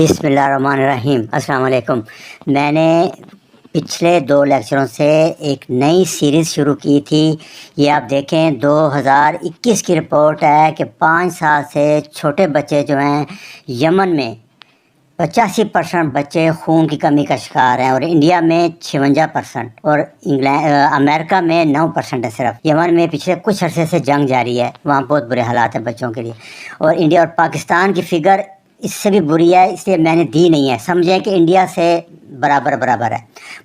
बिस्मिल्लाहिर्रहमानिर्रहीम। अस्सलाम वालेकुम। मैंने पिछले 2 लेक्चरों से एक नई सीरीज़ शुरू की थी। ये आप देखें 2021 की रिपोर्ट है कि 5 साल से छोटे बच्चे जो हैं यमन में 85% बच्चे खून की कमी का शिकार हैं और इंडिया में 56% और अमेरिका में 9% है सिर्फ। यमन में पिछले कुछ अरसे से जंग जारी है, वहाँ बहुत बुरे हालात हैं बच्चों के लिए। और इंडिया और पाकिस्तान की फ़िगर इससे भी बुरी है, इसलिए मैंने दी नहीं है। समझें कि इंडिया से बराबर है,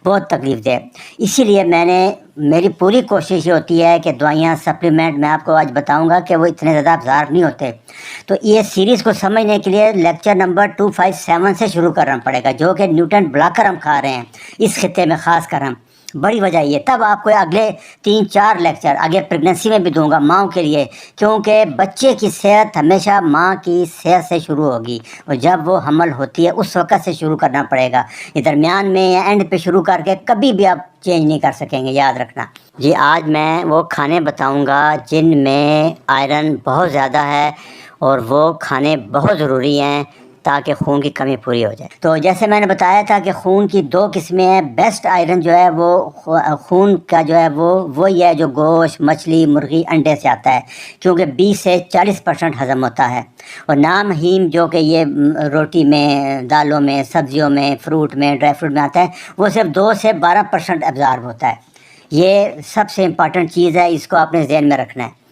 बहुत तकलीफ दे। इसीलिए मेरी पूरी कोशिश ये होती है कि दवाइयाँ सप्लीमेंट मैं आपको आज बताऊंगा कि वो इतने ज़्यादा अब्ज़ॉर्ब नहीं होते। तो ये सीरीज़ को समझने के लिए लेक्चर नंबर 257 से शुरू करना पड़ेगा, जो कि न्यूटन ब्लॉकर हम खा रहे हैं इस खित्ते में, ख़ास कर हम। बड़ी वजह ये, तब आपको अगले 3-4 लेक्चर आगे प्रेगनेंसी में भी दूंगा माँओं के लिए, क्योंकि बच्चे की सेहत हमेशा माँ की सेहत से शुरू होगी और जब वो हमल होती है उस वक़्त से शुरू करना पड़ेगा। ये दरमियान में या एंड पे शुरू करके कभी भी आप चेंज नहीं कर सकेंगे, याद रखना जी। आज मैं वो खाने बताऊंगा जिनमें आयरन बहुत ज़्यादा है और वो खाने बहुत ज़रूरी हैं ताकि खून की कमी पूरी हो जाए। तो जैसे मैंने बताया था कि खून की 2 किस्में हैं। बेस्ट आयरन जो है वो खून का जो है वही है जो गोश्त, मछली, मुर्गी, अंडे से आता है, क्योंकि 20 से 40% हज़म होता है। और नामहीम जो कि ये रोटी में, दालों में, सब्जियों में, फ्रूट में, ड्राई फ्रूट में आता है, वो सिर्फ 2 से 12% एब्ज़ॉर्ब होता है। ये सबसे इम्पॉर्टेंट चीज़ है, इसको आपने ज़हन में रखना है।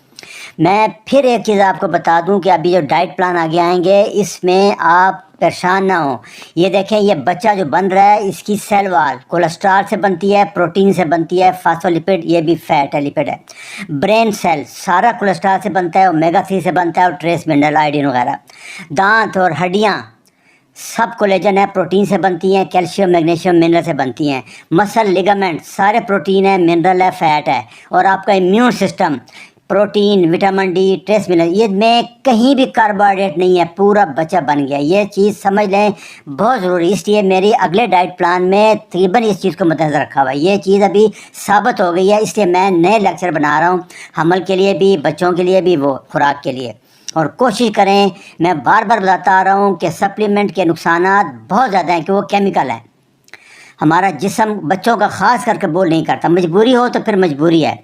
मैं फिर एक चीज़ आपको बता दूं कि अभी जो डाइट प्लान आगे आएंगे इसमें आप परेशान ना हो। ये देखें, ये बच्चा जो बन रहा है इसकी सेल वाल कोलेस्ट्रॉल से बनती है, प्रोटीन से बनती है, फास्फोलिपिड, ये भी फैट है, लिपिड है। ब्रेन सेल सारा कोलेस्ट्रॉल से बनता है, ओमेगा 3 से बनता है और ट्रेस मिनरल, आयोडीन वगैरह। दांत और हड्डियाँ सब कोलेजन है, प्रोटीन से बनती हैं, कैल्शियम, मैग्नीशियम, मिनरल से बनती हैं। मसल, लिगामेंट सारे प्रोटीन है, मिनरल है, फैट है। और आपका immune system protein, vitamin D, trace mineral, ये में कहीं भी कार्बोहाइड्रेट नहीं है, पूरा बच्चा बन गया। ये चीज़ समझ लें, बहुत ज़रूरी। इसलिए मेरी अगले डाइट प्लान में तकरीबन इस चीज़ को मद्देनज़र रखा हुआ है। ये चीज़ अभी साबित हो गई है, इसलिए मैं नए लेक्चर बना रहा हूँ, हमल के लिए भी, बच्चों के लिए भी, वो खुराक के लिए। और कोशिश करें, मैं बार बार बताता आ रहा हूँ कि सप्लीमेंट के नुकसानात बहुत ज़्यादा हैं, कि वो केमिकल है। हमारा जिस्म बच्चों का ख़ास करके बोल नहीं करता, मजबूरी हो तो फिर मजबूरी है।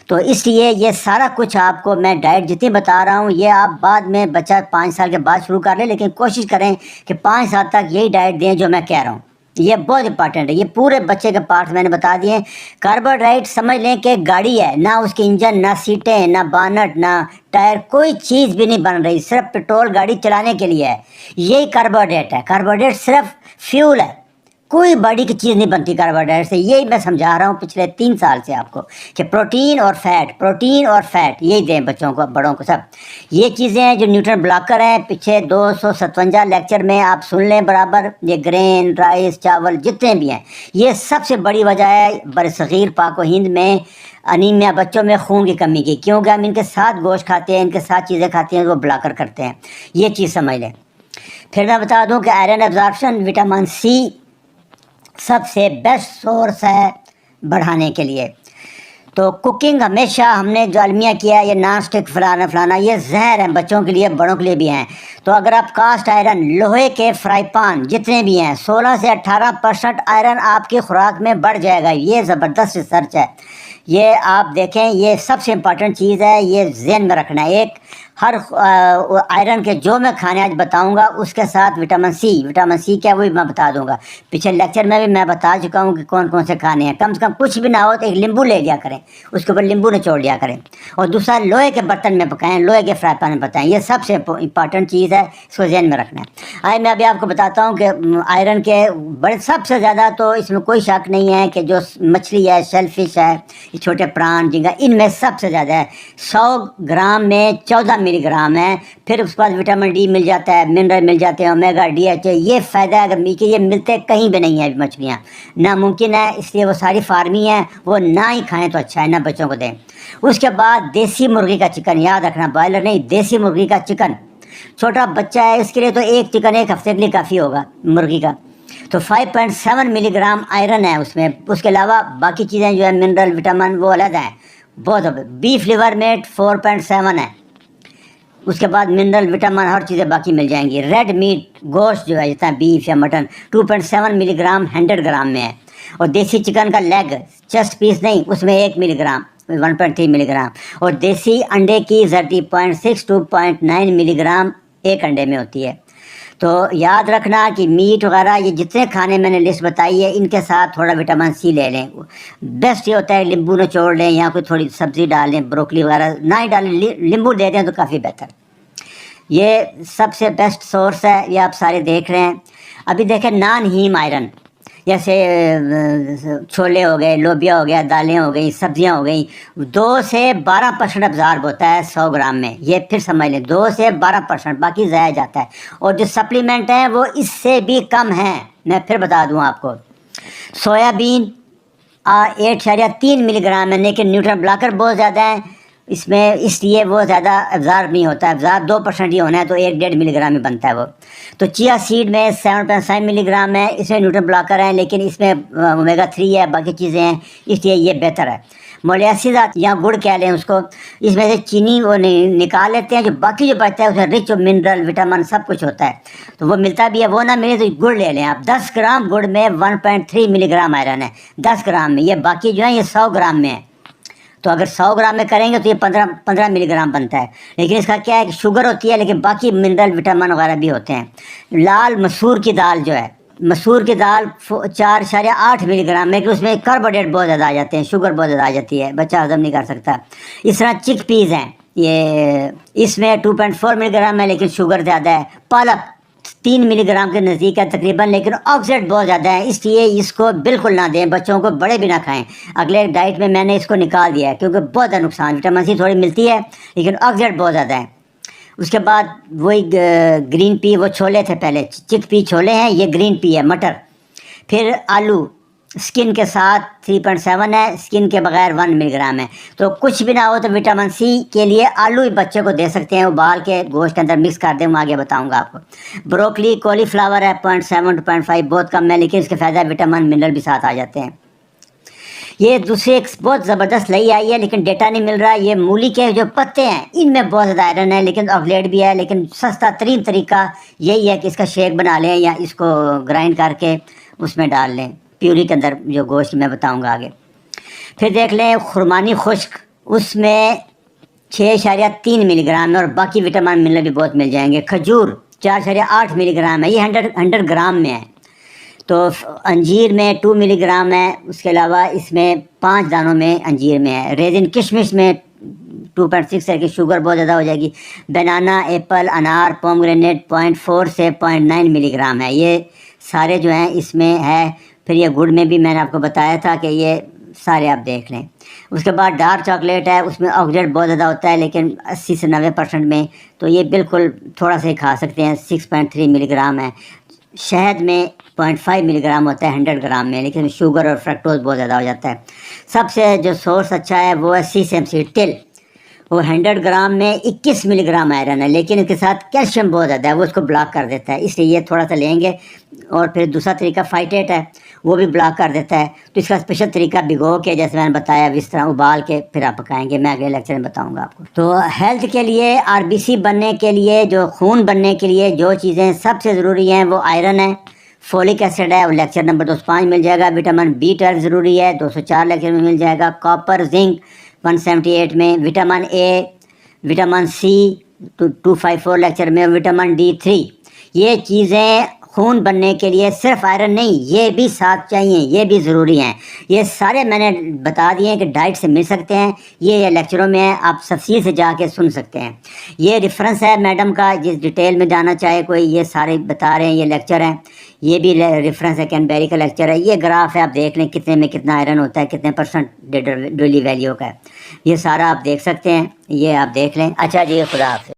तो इसलिए ये सारा कुछ आपको मैं डाइट जितनी बता रहा हूँ ये आप बाद में, बच्चा 5 साल के बाद शुरू कर लें, लेकिन कोशिश करें कि 5 साल तक यही डाइट दें जो मैं कह रहा हूँ। ये बहुत इंपॉर्टेंट है, ये पूरे बच्चे के पार्ट्स मैंने बता दिए। कार्बोहाइड्रेट समझ लें कि गाड़ी है, ना उसकी इंजन, ना सीटें, ना बानट, ना टायर, कोई चीज़ भी नहीं बन रही, सिर्फ पेट्रोल गाड़ी चलाने के लिए है। यही कार्बोहाइड्रेट है। कार्बोहाइड्रेट सिर्फ फ्यूल है, कोई बॉडी की चीज़ नहीं बनती कार्बोहाइड्रेट से। यही मैं समझा रहा हूँ पिछले 3 साल से आपको कि प्रोटीन और फैट यही दें बच्चों को, बड़ों को, सब। ये चीज़ें हैं जो न्यूट्रन ब्लॉकर हैं। पीछे 257 लेक्चर में आप सुन लें बराबर। ये ग्रेन, राइस, चावल जितने भी हैं, ये सबसे बड़ी वजह है बरसगीर पाक व हिंद में अनीमिया, बच्चों में खून की कमी की, क्योंकि हम इनके साथ गोश्त खाते हैं, इनके साथ चीज़ें खाते हैं, वो ब्लॉकर करते हैं। ये चीज़ समझ लें। फिर मैं बता दूँ कि आयरन एब्जॉर्प्शन, विटामिन सी सबसे बेस्ट सोर्स है बढ़ाने के लिए। तो कुकिंग हमेशा हमने जो अलमिया किया, ये नॉन स्टिक फलाना ये जहर है बच्चों के लिए, बड़ों के लिए भी हैं। तो अगर आप कास्ट आयरन, लोहे के फ्राई पान जितने भी हैं, 16 से 18% आयरन आपकी खुराक में बढ़ जाएगा। ये ज़बरदस्त रिसर्च है, ये आप देखें, ये सबसे इम्पॉर्टेंट चीज़ है, ये ज़हन में रखना है। एक हर आयरन के जो मैं खाने आज बताऊंगा उसके साथ विटामिन सी क्या, वो भी मैं बता दूंगा। पिछले लेक्चर में भी मैं बता चुका हूँ कि कौन कौन से खाने हैं। कम से कम कुछ भी ना हो तो एक नींबू ले लिया करें, उसके ऊपर नींबू निचोड़ लिया करें। और दूसरा, लोहे के बर्तन में पकाएं, लोहे के फ्राई पैन में पकाएं। ये सबसे इम्पॉर्टेंट चीज़ है, इसको ज़हन में रखना है। आइए मैं अभी आपको बताता हूँ कि आयरन के बड़े सबसे ज़्यादा, तो इसमें कोई शक नहीं है कि जो मछली है, शेलफिश है, ये छोटे प्राण, झींगा, इनमें सबसे ज़्यादा है। 100 ग्राम में 14 मिलीग्राम है। फिर उसके बाद विटामिन डी मिल जाता है, मिनरल मिल जाते हैं, ओमेगा DHA। ये फ़ायदा है, अगर ये मिलते कहीं भी नहीं है मछलियाँ, नामुमकिन है। इसलिए वो सारी फार्मी हैं, वो ना ही खाएं तो अच्छा है, ना बच्चों को दें। उसके बाद देसी मुर्गी का चिकन, याद रखना, बॉयलर नहीं, देसी मुर्गी का चिकन। छोटा बच्चा है, इसके लिए तो एक चिकन एक हफ्ते के लिए काफ़ी होगा मुर्गी का। तो 5.7 मिलीग्राम आयरन है उसमें। उसके अलावा बाकी चीज़ें जो है, मिनरल, विटामिन, वो अलग हैं बहुत। बीफ लिवर में 4.7 है। उसके बाद मिनरल, विटामिन, हर चीज़ें बाकी मिल जाएंगी। रेड मीट, गोश्त जो है जितना बीफ या मटन 2.7 मिलीग्राम 100 ग्राम में है। और देसी चिकन का लेग, चेस्ट पीस नहीं, उसमें 1 मिलीग्राम 1.3 मिलीग्राम। और देसी अंडे की जर्दी 0.6 to 0.9 मिलीग्राम एक अंडे में होती है। तो याद रखना कि मीट वगैरह ये जितने खाने मैंने लिस्ट बताई है, इनके साथ थोड़ा विटामिन सी ले लें। बेस्ट ये होता है नींबू निचोड़ लें या कोई थोड़ी सब्ज़ी डाल लें, ब्रोकली वगैरह ना ही डालें, नींबू दे दें तो काफ़ी बेहतर। ये सबसे बेस्ट सोर्स है, ये आप सारे देख रहे हैं। अभी देखें नॉन हीम आयरन, जैसे छोले हो गए, लोबिया हो गया, दालें हो गई, सब्जियां हो गई, 2 से 12% अब्जॉर्ब होता है 100 ग्राम में। ये फिर समझ लें 2 से 12%, बाकी ज़ाया जाता है। और जो सप्लीमेंट हैं वो इससे भी कम हैं। मैं फिर बता दूं आपको, सोयाबीन 8.3 मिलीग्राम है, लेकिन न्यूट्रन ब्लॉकर बहुत ज़्यादा है इसमें, इसलिए वो ज़्यादा अब्ज़ॉर्ब नहीं होता है। अब्ज़ॉर्ब 2% ही होना है, तो 1-1.5 मिलीग्राम में बनता है वो। तो चिया सीड में 7.5 मिलीग्राम है, इसमें न्यूट्रन ब्लॉकर है, लेकिन इसमें ओमेगा 3 है, बाकी चीज़ें हैं, इसलिए ये बेहतर है। मोलेसिस या गुड़ कह लें उसको, इसमें से चीनी वो निकाल लेते हैं, जो बाकी जो बचता है उसमें रिच मिनरल, विटामिन सब कुछ होता है, तो वो मिलता भी है। वो ना मिले तो गुड़ ले लें आप। 10 ग्राम गुड़ में 1.3 मिलीग्राम आयरन है, 10 ग्राम में। ये बाकी जो है ये 100 ग्राम में है। तो अगर 100 ग्राम में करेंगे तो ये 15 मिलीग्राम बनता है। लेकिन इसका क्या है कि शुगर होती है, लेकिन बाकी मिनरल, विटामिन वगैरह भी होते हैं। लाल मसूर की दाल जो है, मसूर की दाल 4.8 मिलीग्राम में, कि उसमें कार्बोहाइड्रेट बहुत ज़्यादा आ जाते हैं, शुगर बहुत ज़्यादा आ जाती है, बच्चा हजम नहीं कर सकता। इस तरह चिक पीज़ हैं, ये इसमें 2.4 मिलीग्राम है, लेकिन शुगर ज़्यादा है। पालक 3 मिलीग्राम के नज़दीक है तकरीबन, लेकिन ऑक्सीडेंट बहुत ज़्यादा है, इसलिए इसको बिल्कुल ना दें, बच्चों को बड़े भी ना खाएं। अगले डाइट में मैंने इसको निकाल दिया है, क्योंकि बहुत ज़्यादा नुकसान, विटामिन सी थोड़ी मिलती है लेकिन ऑक्सीडेंट बहुत ज़्यादा है। उसके बाद वही ग्रीन पी, वो छोले थे पहले, चिक पी छोले हैं, ये ग्रीन पी है, मटर। फिर आलू स्किन के साथ 3.7 है, स्किन के बगैर 1 मिलीग्राम है। तो कुछ भी ना हो तो विटामिन सी के लिए आलू ही बच्चे को दे सकते हैं, उबाल के गोश्त के अंदर मिक्स कर दें, मैं आगे बताऊंगा आपको। ब्रोकली, कॉलीफ्लावर है 0.7 to 0.5, बहुत कम है, लेकिन इसके फ़ायदा विटामिन मिनरल भी साथ आ जाते हैं। ये दूसरी एक बहुत ज़बरदस्त लई आई है, लेकिन डेटा नहीं मिल रहा। ये मूली के जो पत्ते हैं इनमें बहुत ज़्यादा आयरन है, लेकिन ऑक्सलेट भी है। लेकिन सस्ता तरीन तरीका यही है कि इसका शेक बना लें या इसको ग्राइंड करके उसमें डाल लें, प्यूरी के अंदर, जो गोश्त मैं बताऊंगा आगे। फिर देख लें खुरमानी खुश्क, उसमें 6.3 मिलीग्राम है, और बाकी विटामिन मिनरल भी बहुत मिल जाएंगे। खजूर 4.8 मिलीग्राम है, ये 100 ग्राम में है। तो अंजीर में 2 मिलीग्राम है, उसके अलावा इसमें 5 दानों में अंजीर में है। रेजिन किशमिश में 2.6 है कि शुगर बहुत ज़्यादा हो जाएगी। बनाना, एप्पल, अनार, पोमग्रेनेट 0.4 से 0.9 मिलीग्राम है, ये सारे जो हैं इसमें है। फिर ये गुड़ में भी मैंने आपको बताया था कि ये सारे आप देख लें। उसके बाद डार्क चॉकलेट है, उसमें ऑक्सीडेंट बहुत ज़्यादा होता है, लेकिन 80 से 90% में, तो ये बिल्कुल थोड़ा सा ही खा सकते हैं, 6.3 मिलीग्राम है। शहद में 0.5 मिलीग्राम होता है 100 ग्राम में, लेकिन शुगर और फ्रक्टोज बहुत ज़्यादा हो जाता है। सबसे जो सोर्स अच्छा है वो है सीसम सीड तिल, वो 100 ग्राम में 21 मिलीग्राम आयरन है, लेकिन इसके साथ कैल्शियम बहुत ज़्यादा है, वो उसको ब्लॉक कर देता है, इसलिए ये थोड़ा सा लेंगे। और फिर दूसरा तरीका फाइटेट है, वो भी ब्लॉक कर देता है। तो इसका स्पेशल तरीका भिगो के, जैसे मैंने बताया, इस तरह उबाल के फिर आप पकाएंगे, मैं अगले लेक्चर में बताऊंगा आपको। तो हेल्थ के लिए, आरबीसी बनने के लिए, जो खून बनने के लिए जो चीज़ें सबसे ज़रूरी हैं वो आयरन है, फोलिक एसिड है, वो लेक्चर नंबर 205 मिल जाएगा। विटामिन B12 ज़रूरी है, 204 लेक्चर में मिल जाएगा। कॉपर, जिंक 178 में। Vitamin A, vitamin C 254 lecture में। विटामिन D3, ये चीज़ें खून बनने के लिए सिर्फ आयरन नहीं, ये भी साथ चाहिए, ये भी ज़रूरी हैं। ये सारे मैंने बता दिए हैं कि डाइट से मिल सकते हैं, ये लेक्चरों में है, आप तफसील से जाके सुन सकते हैं। ये रेफरेंस है मैडम का, जिस डिटेल में जाना चाहे कोई, ये सारे बता रहे हैं, ये लेक्चर हैं। ये भी रेफरेंस है, कैनबेरी का लेक्चर है। ये ग्राफ है, आप देख लें कितने में कितना आयरन होता है, कितने % डेली वैल्यू का है, ये सारा आप देख सकते हैं, ये आप देख लें। अच्छा जी, खुदा हाफ़िज़।